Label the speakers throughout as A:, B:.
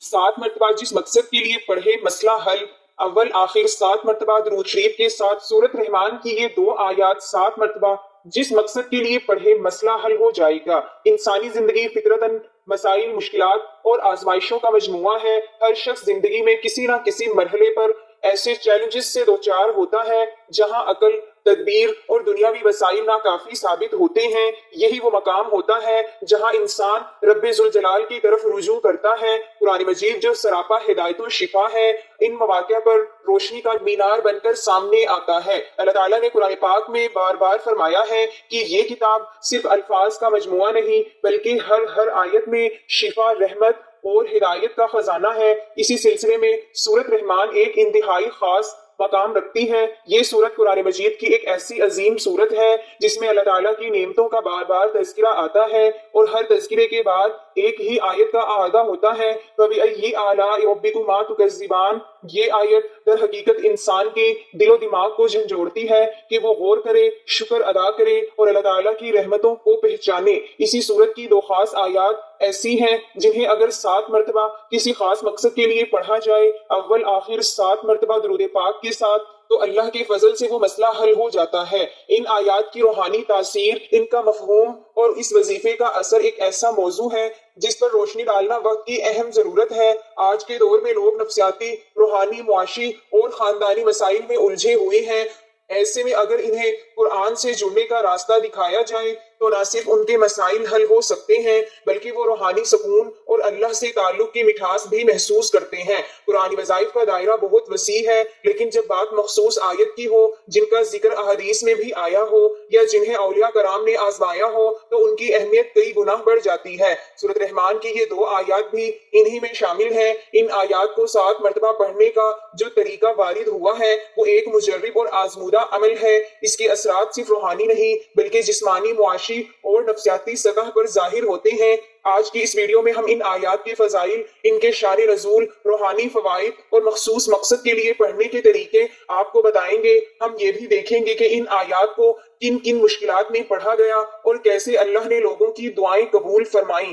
A: 7 مرتبہ جس مقصد کے لیے پڑھے مسئلہ حل، اول آخر 7 مرتبہ درود شریف کے ساتھ سورت رحمان کی یہ 2 آیات 7 مرتبہ جس مقصد کے لیے پڑھے مسئلہ حل ہو جائے گا۔ انسانی زندگی فطرتاً مسائل، مشکلات اور آزمائشوں کا مجموعہ ہے۔ ہر شخص زندگی میں کسی نہ کسی مرحلے پر ایسے چیلنجز سے دوچار ہوتا ہے جہاں عقل، تدبیر اور دنیاوی وسائل ناکافی ثابت ہوتے ہیں۔ یہی وہ مقام ہوتا ہے جہاں انسان رب ذوالجلال کی طرف رجوع کرتا ہے۔ قرآن مجید جو سراپا ہدایت و شفا ہے، ان مواقع پر روشنی کا مینار بن کر سامنے آتا ہے۔ اللہ تعالیٰ نے قرآن پاک میں بار بار فرمایا ہے کہ یہ کتاب صرف الفاظ کا مجموعہ نہیں بلکہ ہر آیت میں شفا، رحمت اور ہدایت کا خزانہ ہے۔ اسی سلسلے میں سورت رحمان ایک انتہائی خاص مقام رکھتی ہے۔ یہ سورت قرآن مجید کی ایک ایسی عظیم سورت ہے جس میں اللہ تعالیٰ کی نعمتوں کا بار بار تذکرہ آتا ہے اور ہر تذکرے کے بعد ایک ہی آیت کا اعادہ ہوتا ہے۔ فَبِأَيِّ آلَاءِ رَبِّكُمَا تُكَذِّبَانِ۔ یہ آیت در حقیقت انسان کے دل و دماغ کو جھنجھوڑتی ہے کہ وہ غور کرے، شکر ادا کرے اور اللہ تعالیٰ کی رحمتوں کو پہچانے۔ اسی سورت کی 2 خاص آیات ایسی ہیں جنہیں اگر 7 مرتبہ کسی خاص مقصد کے لیے پڑھا جائے، اول آخر 7 مرتبہ درود پاک کے ساتھ، تو اللہ کے فضل سے وہ مسئلہ حل ہو جاتا ہے۔ ان آیات کی روحانی تاثیر، ان کا مفہوم اور اس وظیفے کا اثر ایک ایسا موضوع ہے جس پر روشنی ڈالنا وقت کی اہم ضرورت ہے۔ آج کے دور میں لوگ نفسیاتی، روحانی، معاشی اور خاندانی مسائل میں الجھے ہوئے ہیں۔ ایسے میں اگر انہیں قرآن سے جڑنے کا راستہ دکھایا جائے تو نہ صرف ان کے مسائل حل ہو سکتے ہیں بلکہ وہ روحانی سکون اور اللہ سے تعلق کی مٹھاس بھی محسوس کرتے ہیں۔ قرآنی وظائف کا دائرہ بہت وسیع ہے، لیکن جب بات مخصوص آیت کی ہو جن کا ذکر احادیث میں بھی آیا ہو یا جنہیں اولیاء کرام نے آزمایا ہو تو ان کی اہمیت کئی گنا بڑھ جاتی ہے۔ سورۃ رحمان کی یہ 2 آیات بھی انہی میں شامل ہیں۔ ان آیات کو 7 مرتبہ پڑھنے کا جو طریقہ وارد ہوا ہے وہ ایک مجرب اور آزمودہ عمل ہے۔ اس کے اثرات صرف روحانی نہیں بلکہ جسمانی، معاشی اور نفسیاتی سطح پر ظاہر ہوتے ہیں۔ آج کی اس ویڈیو میں ہم ان آیات کے فضائل، ان کے شان نزول، روحانی فوائد اور مخصوص مقصد کے لیے پڑھنے کے طریقے آپ کو بتائیں گے۔ ہم یہ بھی دیکھیں گے کہ ان آیات کو کن کن مشکلات میں پڑھا گیا اور کیسے اللہ نے لوگوں کی دعائیں قبول فرمائیں۔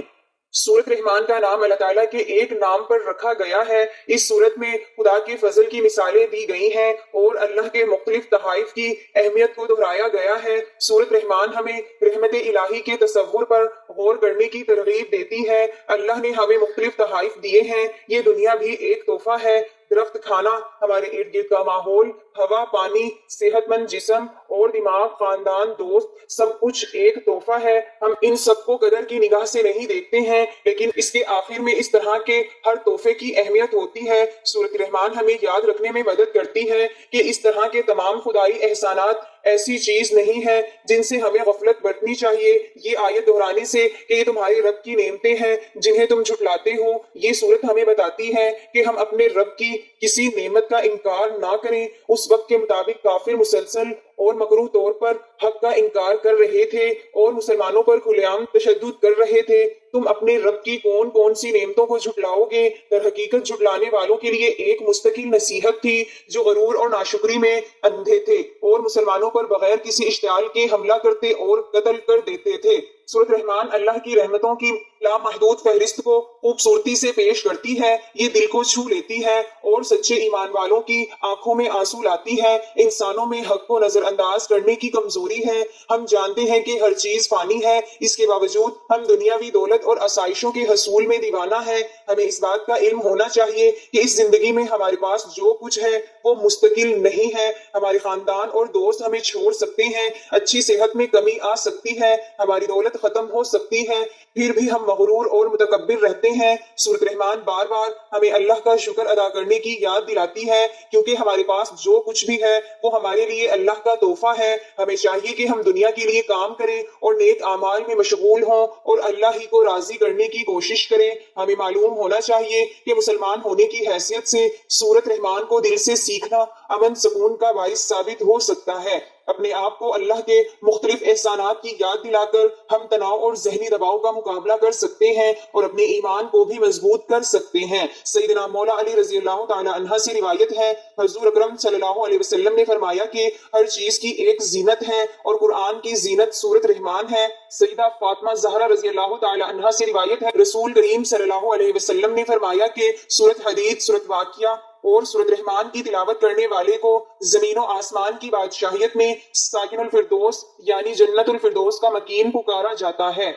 A: سورت رحمان کا نام اللہ تعالیٰ کے ایک نام پر رکھا گیا ہے۔ اس سورت میں خدا کے فضل کی مثالیں دی گئی ہیں اور اللہ کے مختلف تحائف کی اہمیت کو دہرایا گیا ہے۔ سورت رحمان ہمیں رحمت الہی کے تصور پر غور کرنے کی ترغیب دیتی ہے۔ اللہ نے ہمیں مختلف تحائف دیے ہیں، یہ دنیا بھی ایک تحفہ ہے۔ درخت، کھانا، ہمارے ارد گرد کا ماحول، ہوا، پانی، صحت مند جسم اور دماغ، خاندان، دوست، سب کچھ ایک تحفہ ہے۔ ہم ان سب کو قدر کی نگاہ سے نہیں دیکھتے ہیں، لیکن اس کے آخر میں اس طرح کے ہر تحفے کی اہمیت ہوتی ہے۔ سورۃ رحمان ہمیں یاد رکھنے میں مدد کرتی ہے کہ اس طرح کے تمام خدائی احسانات ایسی چیز نہیں ہے جن سے ہمیں غفلت برتنی چاہیے۔ یہ آیت دہرانے سے کہ یہ تمہارے رب کی نعمتیں ہیں جنہیں تم جھٹلاتے ہو، یہ صورت ہمیں بتاتی ہے کہ ہم اپنے رب کی کسی نعمت کا انکار نہ کریں۔ اس وقت کے مطابق کافر مسلسل اور مکروہ طور پر حق کا انکار کر رہے تھے اور مسلمانوں پر کھلے عام تشدد کر رہے تھے۔ تم اپنے رب کی کون سی نعمتوں کو جھٹلاؤ گے؟ در حقیقت جھٹلانے والوں کے لیے ایک مستقل نصیحت تھی جو غرور اور ناشکری میں اندھے تھے اور مسلمانوں پر بغیر کسی اشتعال کے حملہ کرتے اور قتل کر دیتے تھے۔ سورۃ رحمان اللہ کی رحمتوں کی لامحدود فہرست کو خوبصورتی سے پیش کرتی ہے۔ یہ دل کو چھو لیتی ہے اور سچے ایمان والوں کی آنکھوں میں آنسو لاتی ہے۔ انسانوں میں حق کو نظر انداز کرنے کی کمزوری ہے۔ ہم جانتے ہیں کہ ہر چیز فانی ہے، اس کے باوجود ہم دنیاوی دولت اور آسائشوں کے حصول میں دیوانہ ہیں۔ ہمیں اس بات کا علم ہونا چاہیے کہ اس زندگی میں ہمارے پاس جو کچھ ہے وہ مستقل نہیں ہے۔ ہمارے خاندان اور دوست ہمیں چھوڑ سکتے ہیں، اچھی صحت میں کمی آ سکتی ہے، ہماری دولت ختم ہو سکتی ہے، پھر بھی ہم مغرور اور متکبر رہتے ہیں۔ سورۃ رحمان بار بار ہمیں اللہ کا شکر ادا کرنے کی یاد دلاتی ہے کیونکہ ہمارے پاس جو کچھ بھی ہے وہ ہمارے لیے اللہ کا تحفہ ہے۔ ہمیں چاہیے کہ ہم دنیا کے لیے کام کریں اور نیک اعمال میں مشغول ہوں اور اللہ ہی کو راضی کرنے کی کوشش کریں۔ ہمیں معلوم ہونا چاہیے کہ مسلمان ہونے کی حیثیت سے سورۃ رحمان کو دل سے سیکھنا امن سکون کا باعث ثابت ہو سکتا ہے۔ اپنے آپ کو اللہ کے مختلف احسانات کی یاد دلا کر ہم تناؤ اور ذہنی دباؤ کا مقابلہ کر سکتے ہیں اور اپنے ایمان کو بھی مضبوط کر سکتے ہیں۔ سیدنا مولا علی رضی اللہ تعالی عنہ سے روایت ہے، حضور اکرم صلی اللہ علیہ وسلم نے فرمایا کہ ہر چیز کی ایک زینت ہے اور قرآن کی زینت سورۃ رحمان ہے۔ سیدہ فاطمہ زہرا رضی اللہ تعالی عنہ سے روایت ہے، رسول کریم صلی اللہ علیہ وسلم نے فرمایا کہ سورۃ حدید، سورۃ واقعہ اور سورۃ رحمان کی تلاوت کرنے والے کو زمین و آسمان کی بادشاہیت میں ساکن الفردوس یعنی جنت الفردوس کا مکین پکارا جاتا ہے۔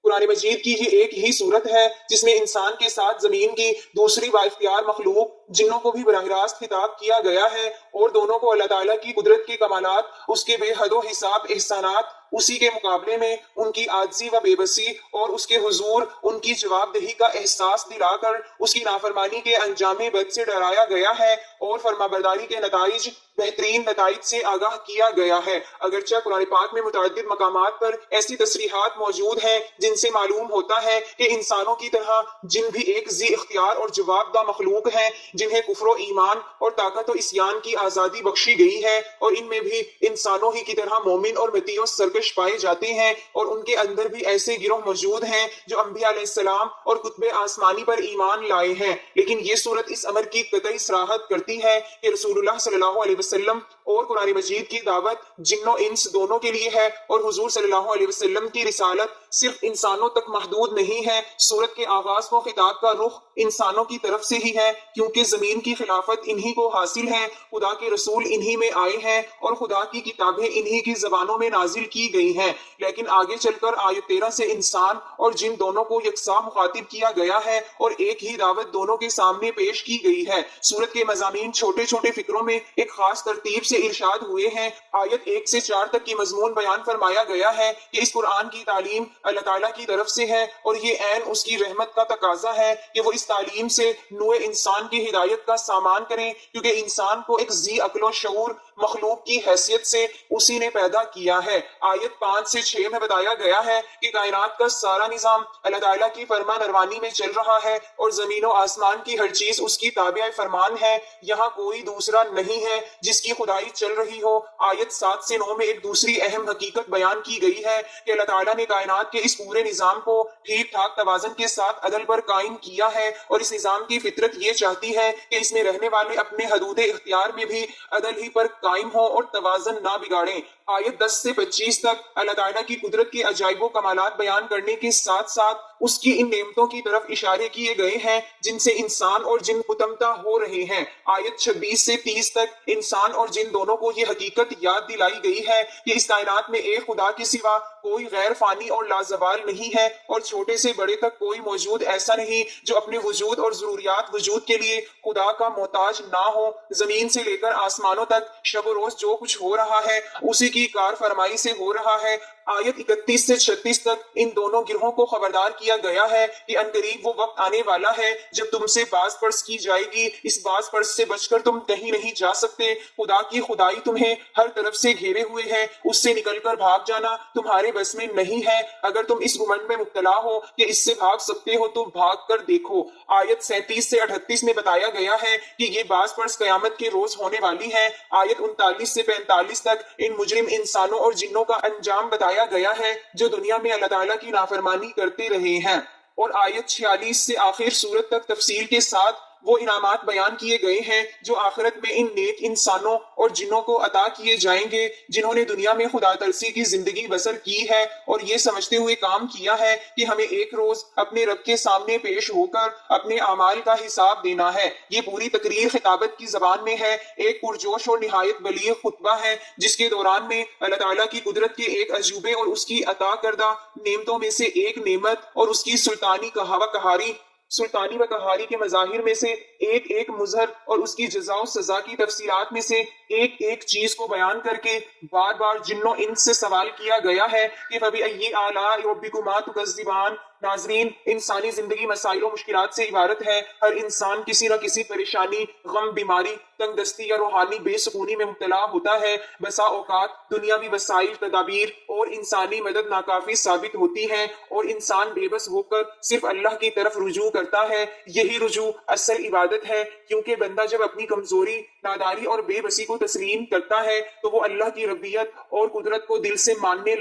A: قرآن مجید کی یہ ایک ہی صورت ہے جس میں انسان کے ساتھ زمین کی دوسری بااختیار مخلوق جنوں کو بھی براہ راست خطاب کیا گیا ہے، اور دونوں کو اللہ تعالیٰ کی قدرت کے کمالات، اس کے بے حد و حساب احسانات، اسی کے مقابلے میں ان کی عاجزی و بے بسی اور اس کے حضور ان کی جواب دہی کا احساس دلا کر اس کی نافرمانی کے انجام بد سے ڈرایا گیا ہے اور فرما برداری کے نتائج بہترین نتائج سے آگاہ کیا گیا ہے۔ اگرچہ قرآن پاک میں متعدد مقامات پر ایسی تصریحات موجود ہیں جن سے معلوم ہوتا ہے کہ انسانوں کی طرح جن بھی ایک ذی اختیار اور جواب دہ مخلوق ہیں جنہیں کفر و ایمان اور طاقت و عصیان کی آزادی بخشی گئی ہے، اور ان میں بھی انسانوں ہی کی طرح مومن اور مطیع و سرکش پائے جاتے ہیں، اور ان کے اندر بھی ایسے گروہ موجود ہیں جو انبیاء علیہ السلام اور کتب آسمانی پر ایمان لائے ہیں۔ لیکن یہ صورت اس امر کی قطعی صراحت کرتی ہے کہ رسول اللہ صلی اللہ علیہ وسلم اور قرآن مجید کی دعوت جن و انس دونوں کے لیے ہے، اور حضور صلی اللہ علیہ وسلم کی رسالت صرف انسانوں تک محدود نہیں ہے۔ سورت کے آغاز و خطاب کا رخ انسانوں کی طرف سے ہی ہے، کیونکہ زمین کی خلافت انہی کو حاصل ہے، خدا کے رسول انہی میں آئے ہیں اور خدا کی کتابیں انہی کی زبانوں میں نازل کی گئی ہیں۔ لیکن آگے چل کر آیت 13 سے انسان اور جن دونوں کو یکساں مخاطب کیا گیا ہے اور ایک ہی دعوت دونوں کے سامنے پیش کی گئی ہے۔ سورت کے مضامین چھوٹے چھوٹے فکروں میں ایک خاص ترتیب سے ارشاد ہوئے ہیں۔ آیت 1 سے 4 تک کی مضمون بیان فرمایا گیا ہے کہ اس قرآن کی تعلیم اللہ تعالیٰ کی طرف سے ہے، اور یہ عین اس کی رحمت کا تقاضا ہے کہ وہ اس تعلیم سے نوع انسان کی ہدایت کا سامان کریں، کیونکہ انسان کو ایک ذی عقل و شعور مخلوق کی حیثیت سے اسی نے پیدا کیا ہے۔ آیت 5 سے 6 میں بتایا گیا ہے کہ کائنات کا سارا نظام اللہ تعالیٰ کی فرمان روانی میں چل رہا ہے، اور زمین و آسمان کی ہر چیز اس کی تابع فرمان ہے، یہاں کوئی دوسرا نہیں ہے جس کی خدائی چل رہی ہو۔ آیت 7 سے 9 میں ایک دوسری اہم حقیقت بیان کی گئی ہے کہ اللہ تعالیٰ نے کائنات کے اس پورے نظام کو ٹھیک ٹھاک توازن کے ساتھ عدل پر قائم کیا ہے، اور اس نظام کی فطرت یہ چاہتی ہے کہ اس میں رہنے والے اپنے حدود اختیار میں بھی عدل ہی پر قائم ہوں اور توازن نہ بگاڑیں۔ آیت 10 سے 25 تک اللہ تعالیٰ کی قدرت کے عجائب و کمالات بیان کرنے کے ساتھ ساتھ اس کی ان نعمتوں کی طرف اشارے کیے گئے ہیں جن سے انسان اور جن متمتع ہو رہے ہیں۔ آیت 26 سے 30 تک انسان اور جن دونوں کو یہ حقیقت یاد دلائی گئی ہے کہ اس کائنات میں ایک خدا کے سوا کوئی غیر فانی اور لازوال نہیں ہے، اور چھوٹے سے بڑے تک کوئی موجود ایسا نہیں جو اپنے وجود اور ضروریات وجود کے لیے خدا کا محتاج نہ ہو۔ زمین سے لے کر آسمانوں تک شب و روز جو کچھ ہو رہا ہے اسی کی کار فرمائی سے ہو رہا ہے۔ آیت 31 سے 36 تک ان دونوں گروہوں کو خبردار کیا گیا ہے کہ عنقریب وہ وقت آنے والا ہے جب تم سے باز پرس کی جائے گی، اس باز پرس سے بچ کر تم کہیں نہیں جا سکتے۔ خدا کی خدائی تمہیں ہر طرف سے گھیرے ہوئے ہے، اس سے نکل کر بھاگ جانا تمہارے بس میں نہیں ہے۔ اگر تم اس گمنڈ میں مبتلا ہو کہ اس سے بھاگ سکتے ہو تو بھاگ کر دیکھو۔ آیت 37 سے 38 میں بتایا گیا ہے کہ یہ باز پرس قیامت کے روز ہونے والی ہے۔ آیت 39 سے 45 تک ان مجرم انسانوں اور جنوں کا انجام بتایا گیا ہے جو دنیا میں اللہ تعالیٰ کی نافرمانی کرتے رہے ہیں، اور آیت 46 سے آخر سورت تک تفصیل کے ساتھ وہ انعامات بیان کیے گئے ہیں جو آخرت میں ان نیک انسانوں اور جنوں کو عطا کیے جائیں گے جنہوں نے دنیا میں خدا ترسی کی زندگی بسر کی ہے، اور یہ سمجھتے ہوئے کام کیا ہے کہ ہمیں ایک روز اپنے رب کے سامنے پیش ہو کر اپنے اعمال کا حساب دینا ہے۔ یہ پوری تقریر خطابت کی زبان میں ہے، ایک پرجوش اور نہایت بلیغ خطبہ ہے جس کے دوران میں اللہ تعالیٰ کی قدرت کے ایک عجوبے اور اس کی عطا کردہ نعمتوں میں سے ایک نعمت اور اس کی سلطانی و قہاری کے مظاہر میں سے ایک ایک مظہر اور اس کی جزا و سزا کی تفصیلات میں سے ایک ایک چیز کو بیان کر کے بار بار جنوں انس سے سوال کیا گیا ہے کہ فَبِأَيِّ آلَاءِ رَبِّكُمَا تُكَذِّبَانِ، ناظرین، انسانی زندگی مسائل و مشکلات سے عبارت ہے۔ ہر انسان کسی نہ کسی پریشانی، غم، بیماری، تنگ دستی یا روحانی بے سکونی میں مبتلا ہوتا ہے۔ بسا اوقات دنیاوی وسائل، تدابیر اور انسانی مدد ناکافی ثابت ہوتی ہیں اور انسان بے بس ہو کر صرف اللہ کی طرف رجوع کرتا ہے۔ یہی رجوع اصل عبادت ہے، کیونکہ بندہ جب اپنی کمزوری، ناداری اور بے بسی کو تسلیم کرتا ہے تو وہ اللہ کی ربوبیت اور قدرت کو دل سے ماننے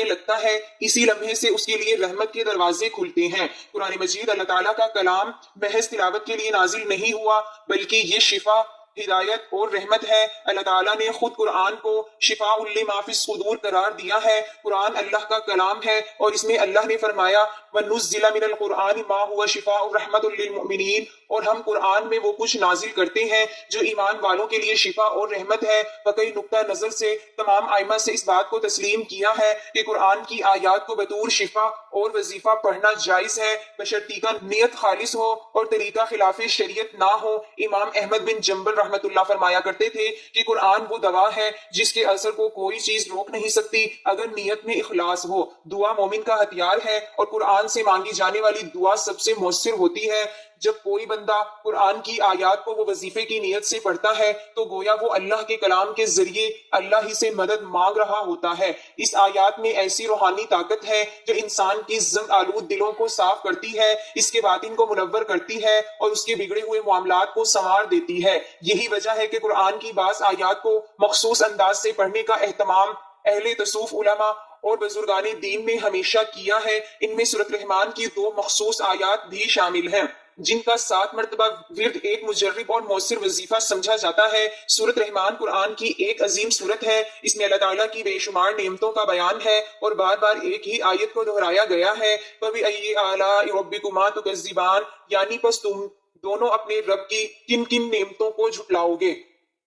A: لگتا ہے۔ اسی لمحے سے اس کے لیے رحمت کے دروازے کھلتے ہیں۔ قرآن مجید اللہ تعالیٰ کا کلام محض تلاوت کے لیے نازل نہیں ہوا، بلکہ یہ شفا، ہدایت اور رحمت ہے۔ اللہ تعالیٰ نے خود قرآن کو شفاء لما فی الصدور قرار دیا ہے۔ قرآن اللہ کا کلام ہے اور اس میں اللہ نے فرمایا وَنُزِّلَ مِنَ الْقُرْآنِ مَا هُوَ شِفَاءٌ رَحْمَةٌ لِّلْمُؤْمِنِينَ، اور ہم قرآن میں وہ کچھ نازل کرتے ہیں جو ایمان والوں کے لیے شفا اور رحمت ہے۔ وکئی نقطہ نظر سے تمام ائمہ سے اس بات کو تسلیم کیا ہے کہ قرآن کی آیات کو بطور شفا اور وظیفہ پڑھنا جائز ہے، بشرطیکہ نیت خالص ہو اور طریقہ خلاف شریعت نہ ہو۔ امام احمد بن جنبل رحمۃ اللہ فرمایا کرتے تھے کہ قرآن وہ دوا ہے جس کے اثر کو کوئی چیز روک نہیں سکتی اگر نیت میں اخلاص ہو۔ دعا مومن کا ہتھیار ہے اور قرآن سے مانگی جانے والی دعا سب سے مؤثر ہوتی ہے۔ جب کوئی بندہ قرآن کی آیات کو وہ وظیفے کی نیت سے پڑھتا ہے تو گویا وہ اللہ کے کلام کے ذریعے اللہ ہی سے مدد مانگ رہا ہوتا ہے۔ اس آیات میں ایسی روحانی طاقت ہے جو انسان کی زنگ آلود دلوں کو صاف کرتی ہے، اس کے باطن کو منور کرتی ہے اور اس کے بگڑے ہوئے معاملات کو سنوار دیتی ہے۔ یہی وجہ ہے کہ قرآن کی بعض آیات کو مخصوص انداز سے پڑھنے کا اہتمام اہل تصوف علماء اور بزرگان دین نے ہمیشہ کیا ہے۔ ان میں سورۃ رحمان کی 2 مخصوص آیات بھی شامل ہیں جن کا 7 مرتبہ ورد ایک مجرب اور مؤثر وظیفہ سمجھا جاتا ہے۔ سورۃ رحمان قرآن کی ایک عظیم سورت ہے۔ اس میں اللہ تعالیٰ کی بے شمار نعمتوں کا بیان ہے اور بار بار ایک ہی آیت کو دہرایا گیا ہے، فَبِأَيِّ آلَاءِ رَبِّكُمَا تُكَذِّبَانِ، یعنی پس تم دونوں اپنے رب کی کن کن نعمتوں کو جھٹلاؤ گے۔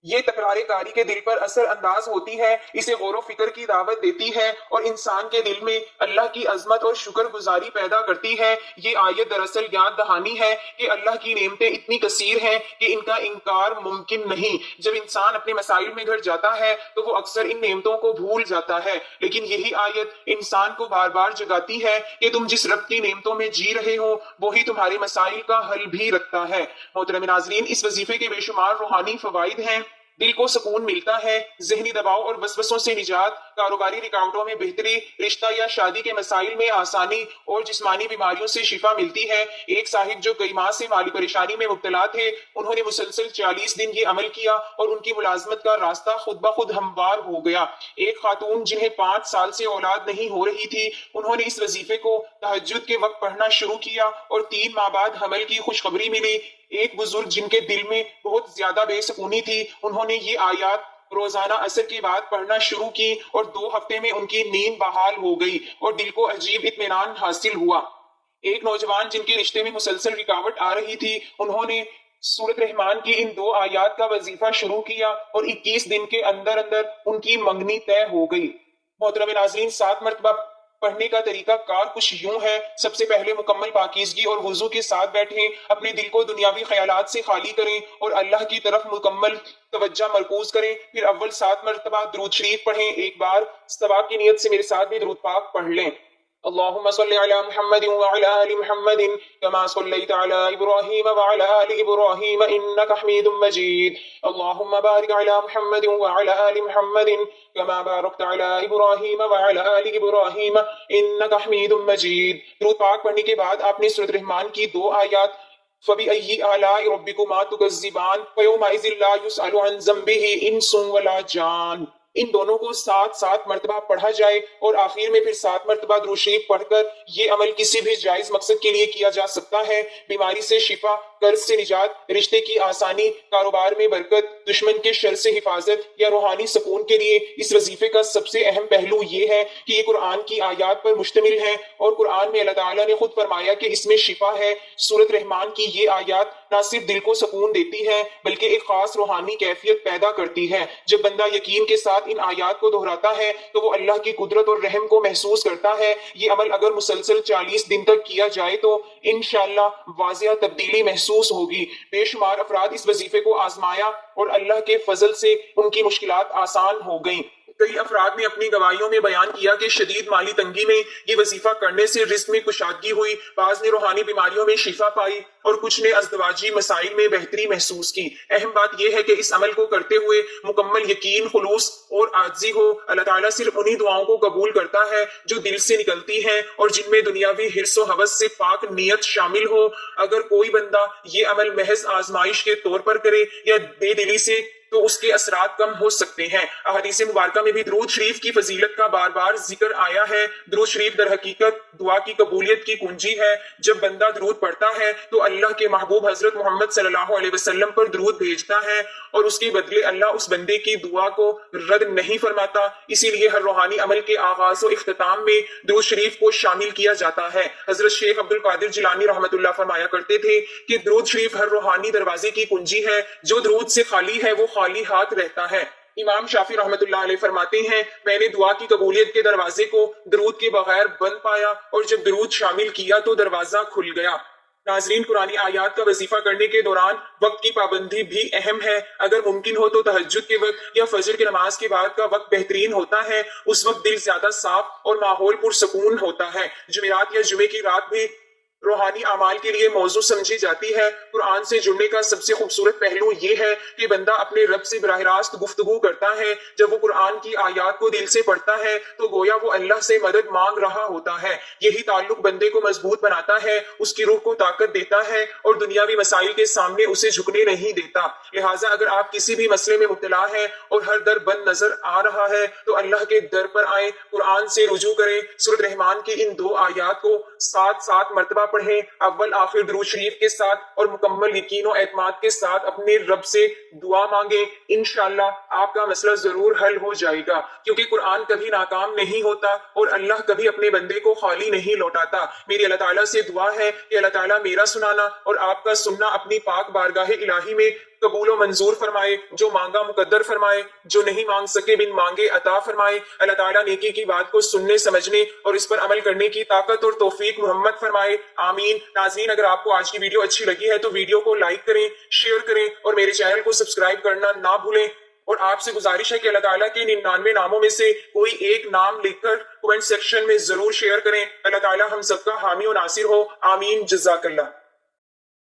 A: یہ تکرار کاری کے دل پر اثر انداز ہوتی ہے، اسے غور و فکر کی دعوت دیتی ہے اور انسان کے دل میں اللہ کی عظمت اور شکر گزاری پیدا کرتی ہے۔ یہ آیت دراصل یاد دہانی ہے کہ اللہ کی نعمتیں اتنی کثیر ہیں کہ ان کا انکار ممکن نہیں۔ جب انسان اپنے مسائل میں گھر جاتا ہے تو وہ اکثر ان نعمتوں کو بھول جاتا ہے، لیکن یہی آیت انسان کو بار بار جگاتی ہے کہ تم جس رب کی نعمتوں میں جی رہے ہو وہی تمہارے مسائل کا حل بھی رکھتا ہے۔ محترم ناظرین، اس وظیفے کے بے شمار روحانی فوائد ہیں۔ دل کو سکون ملتا ہے، ذہنی دباؤ اور وسوسوں سے نجات، کاروباری رکاوٹوں میں بہتری، رشتہ یا شادی کے مسائل میں آسانی اور جسمانی بیماریوں سے شفا ملتی ہے۔ ایک صاحب جو کئی ماہ سے مالی پریشانی میں مبتلا تھے، انہوں نے مسلسل 40 دن یہ عمل کیا اور ان کی ملازمت کا راستہ خود بخود ہموار ہو گیا۔ ایک خاتون جنہیں 5 سال سے اولاد نہیں ہو رہی تھی، انہوں نے اس وظیفے کو تہجد کے وقت پڑھنا شروع کیا اور 3 ماہ بعد حمل کی خوشخبری ملی۔ ایک بزرگ جن کے دل میں بہت زیادہ بے سکونی تھی، انہوں نے یہ آیات روزانہ عصر کے بعد پڑھنا شروع کی اور 2 ہفتے میں ان کی نیند بحال ہو گئی اور دل کو عجیب اطمینان حاصل ہوا۔ ایک نوجوان جن کے رشتے میں مسلسل رکاوٹ آ رہی تھی، انہوں نے سورۃ رحمان کی ان 2 آیات کا وظیفہ شروع کیا اور 21 دن کے اندر اندر ان کی منگنی طے ہو گئی۔ محترم ناظرین، 7 مرتبہ پڑھنے کا طریقہ کار کچھ یوں ہے۔ سب سے پہلے مکمل پاکیزگی اور وضو کے ساتھ بیٹھیں، اپنے دل کو دنیاوی خیالات سے خالی کریں اور اللہ کی طرف مکمل توجہ مرکوز کریں۔ پھر اول 7 مرتبہ درود شریف پڑھیں۔ ایک بار ثواب کی نیت سے میرے ساتھ بھی درود پاک پڑھ لیں۔ اللهم صل على محمد وعلى آل محمد كما صليت على إبراهيم وعلى آل إبراهيم إنك حميد مجيد اللهم بارك على محمد وعلى آل محمد كما باركت على إبراهيم وعلى آل إبراهيم إنك حميد مجيد۔ درود پاک پڑھنے کے بعد آپ نے سورۃ رحمان کی 2 آیات فَبِأَيِّ آلَاءِ رَبِّكُمَا تُكَذِّبَانِ وَيَوْمَئِذٍ لَا يُسْأَلُ عَنْ ذَنبِهِ إِنسٌ وَلَا جَانٌ، ان دونوں کو 7 مرتبہ پڑھا جائے اور آخر میں پھر 7 مرتبہ درود شریف پڑھ کر یہ عمل کسی بھی جائز مقصد کے لیے کیا جا سکتا ہے۔ بیماری سے شفا، قرض سے نجات، رشتے کی آسانی، کاروبار میں برکت، دشمن کے شر سے حفاظت یا روحانی سکون کے لیے اس وظیفے کا سب سے اہم پہلو یہ ہے کہ یہ قرآن کی آیات پر مشتمل ہے اور قرآن میں اللہ تعالیٰ نے خود فرمایا کہ اس میں شفا ہے۔ سورۃ رحمان کی یہ آیات نہ صرف دل کو سکون دیتی ہے بلکہ ایک خاص روحانی کیفیت پیدا کرتی ہے۔ جب بندہ یقین کے ساتھ ان آیات کو دہراتا ہے تو وہ اللہ کی قدرت اور رحم کو محسوس کرتا ہے۔ یہ عمل اگر مسلسل 40 دن تک کیا جائے تو انشاءاللہ واضح تبدیلی محسوس ہوگی۔ بے شمار افراد اس وظیفے کو آزمایا اور اللہ کے فضل سے ان کی مشکلات آسان ہو گئیں۔ کئی افراد نے اپنی گواہیوں میں بیان کیا کہ شدید مالی تنگی میں یہ وظیفہ کرنے سے رزق میں کشادگی ہوئی، بعض نے روحانی بیماریوں میں شفا پائی اور کچھ نے ازدواجی مسائل میں بہتری محسوس کی۔ اہم بات یہ ہے کہ اس عمل کو کرتے ہوئے مکمل یقین، خلوص اور عاجزی ہو۔ اللہ تعالیٰ صرف انہی دعاؤں کو قبول کرتا ہے جو دل سے نکلتی ہیں اور جن میں دنیاوی حرص و ہوس سے پاک نیت شامل ہو۔ اگر کوئی بندہ یہ عمل محض آزمائش کے طور پر کرے یا بے دلی سے تو اس کے اثرات کم ہو سکتے ہیں۔ احادیث مبارکہ میں بھی درود شریف کی فضیلت کا بار بار ذکر آیا ہے۔ درود شریف در حقیقت دعا کی قبولیت کی کنجی ہے۔ جب بندہ درود پڑھتا ہے تو اللہ کے محبوب حضرت محمد صلی اللہ علیہ وسلم پر درود بھیجتا ہے اور اس کے بدلے اللہ اس بندے کی دعا کو رد نہیں فرماتا۔ اسی لیے ہر روحانی عمل کے آغاز و اختتام میں درود شریف کو شامل کیا جاتا ہے۔ حضرت شیخ عبد القادر جیلانی رحمۃ اللہ فرمایا کرتے تھے کہ درود شریف ہر روحانی دروازے کی کنجی ہے، جو درود سے خالی ہے وہ خالی ہاتھ رہتا ہے۔ امام شافعی رحمۃ اللہ علیہ فرماتے ہیں، میں نے دعا کی قبولیت کے دروازے کو درود کے بغیر بند پایا اور جب درود شامل کیا تو دروازہ کھل گیا۔ ناظرین، قرآنی آیات کا وظیفہ کرنے کے دوران وقت کی پابندی بھی اہم ہے۔ اگر ممکن ہو تو تہجد کے وقت یا فجر کی نماز کے بعد کا وقت بہترین ہوتا ہے۔ اس وقت دل زیادہ صاف اور ماحول پرسکون ہوتا ہے۔ جمعرات یا جمعے کی رات بھی روحانی اعمال کے لیے موضوع سمجھی جاتی ہے۔ قرآن سے جڑنے کا سب سے خوبصورت پہلو یہ ہے کہ بندہ اپنے رب سے براہ راست گفتگو کرتا ہے۔ جب وہ قرآن کی آیات کو دل سے پڑھتا ہے تو گویا وہ اللہ سے مدد مانگ رہا ہوتا ہے۔ یہی تعلق بندے کو مضبوط بناتا ہے، اس کی روح کو طاقت دیتا ہے اور دنیاوی مسائل کے سامنے اسے جھکنے نہیں دیتا۔ لہٰذا اگر آپ کسی بھی مسئلے میں مبتلا ہیں اور ہر در بند نظر آ رہا ہے تو اللہ کے در پر آئیں، قرآن سے رجوع کریں، سورۃ رحمان کی ان 2 آیات کو 7 مرتبہ پڑھیں، اول آخر درود شریف کے ساتھ اور مکمل یقین و اعتماد کے ساتھ اپنے رب سے دعا مانگیں۔ انشاءاللہ آپ کا مسئلہ ضرور حل ہو جائے گا، کیونکہ قرآن کبھی ناکام نہیں ہوتا اور اللہ کبھی اپنے بندے کو خالی نہیں لوٹاتا۔ میری اللہ تعالیٰ سے دعا ہے کہ اللہ تعالیٰ میرا سنانا اور آپ کا سننا اپنی پاک بارگاہ الہی میں قبول و منظور فرمائے، جو مانگا مقدر فرمائے، جو نہیں مانگ سکے بن مانگے عطا فرمائے۔ اللہ تعالیٰ نیکی کی بات کو سننے، سمجھنے اور اس پر عمل کرنے کی طاقت اور توفیق محمد فرمائے، آمین۔ ناظرین، اگر آپ کو آج کی ویڈیو اچھی لگی ہے تو ویڈیو کو لائک کریں، شیئر کریں اور میرے چینل کو سبسکرائب کرنا نہ بھولیں۔ اور آپ سے گزارش ہے کہ اللہ تعالیٰ کے 99 ناموں میں سے کوئی ایک نام لکھ کر کومنٹ سیکشن میں ضرور شیئر کریں۔ اللہ تعالیٰ ہم سب کا حامی و ناصر ہو، آمین۔ جزاک اللہ۔